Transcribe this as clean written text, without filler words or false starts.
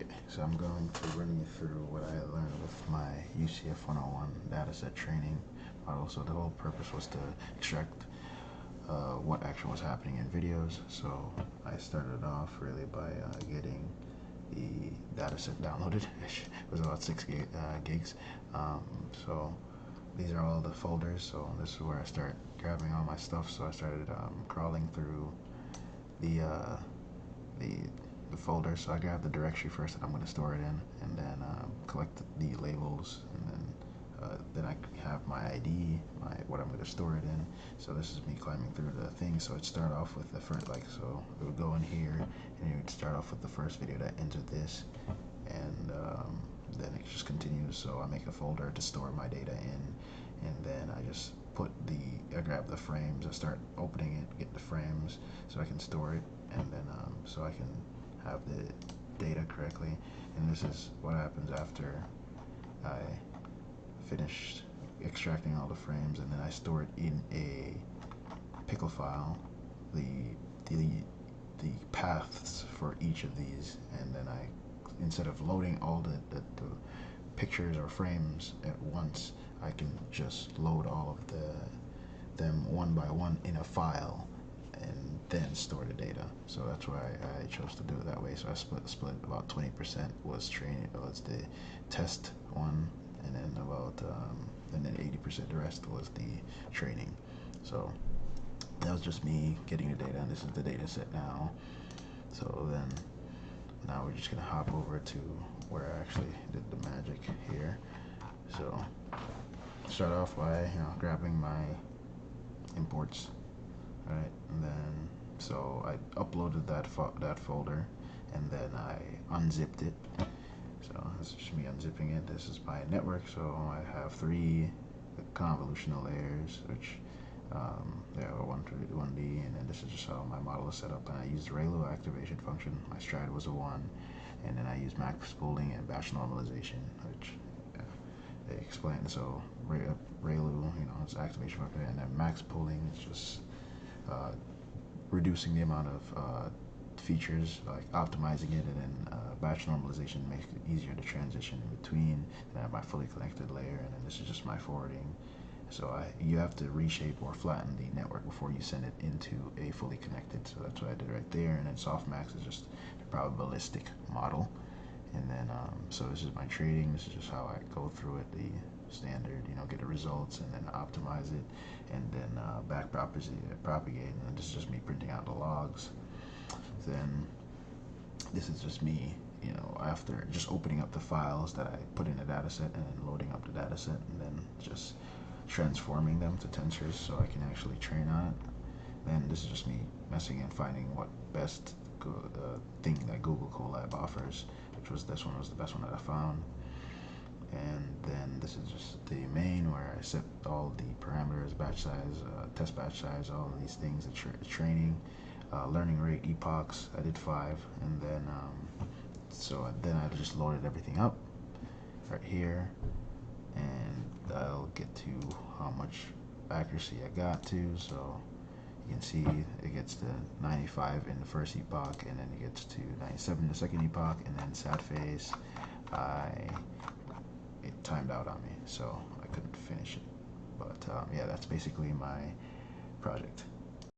Okay, so I'm going to run you through what I learned with my ucf101 dataset training model. So the whole purpose was to extract what actually was happening in videos. So I started off really by getting the dataset downloaded. It was about 6 gigs. So these are all the folders. So this is where I start grabbing all my stuff. So I started crawling through the folder. So I grab the directory first that I'm going to store it in, and then collect the labels, and then I have my ID, what I'm going to store it in. So this is me climbing through the thing. So it start off with the first, so it would go in here, and it would start off with the first video that entered this, and then it just continues. So I make a folder to store my data in, and then I just I grab the frames, I start opening it, get the frames so I can store it, and then so I can have the data correctly. And this is what happens after I finished extracting all the frames, and then I store it in a pickle file, the paths for each of these, and then instead of loading all the pictures or frames at once, I can just load all of them one by one in a file and then store the data. So that's why I chose to do it that way. So I split about 20% was training, was the test one, and then and then 80% the rest was the training. So that was just me getting the data, and this is the data set now. So then now we're just gonna hop over to where I actually did the magic here. So start off by grabbing my imports, right? And then so I uploaded that folder, and then I unzipped it. So this is just me unzipping it. This is my network. So I have 3 convolutional layers, which there are 1D, and then this is just how my model is set up. And I used ReLU activation function. My stride was a 1, and then I used max pooling and batch normalization, which they explain. So ReLU, it's activation function, and then max pooling is just reducing the amount of features, like optimizing it, and then batch normalization makes it easier to transition in between. And I have my fully connected layer, and then this is just my forwarding. So you have to reshape or flatten the network before you send it into a fully connected. So that's what I did right there. And then softmax is just a probabilistic model. And then so this is my trading. This is just how I go through it, the standard, get the results, and then optimize it, and then back propagate. And this is just me printing out the logs. Then this is just me, after just opening up the files that I put in the data set, and then loading up the data set, and then just transforming them to tensors so I can actually train on it. Then this is just me messing and finding what best thing that Google Colab offers, which was this one was the best one that I found. And then this is just the main, where I set all the parameters, batch size, test batch size, all of these things, the training, learning rate, epochs. I did 5, and then then I just loaded everything up right here, and I'll get to how much accuracy I got to. So you can see it gets to 95 in the first epoch, and then it gets to 97 in the second epoch, and then sad face, it timed out on me, so I couldn't finish it. But yeah, that's basically my project.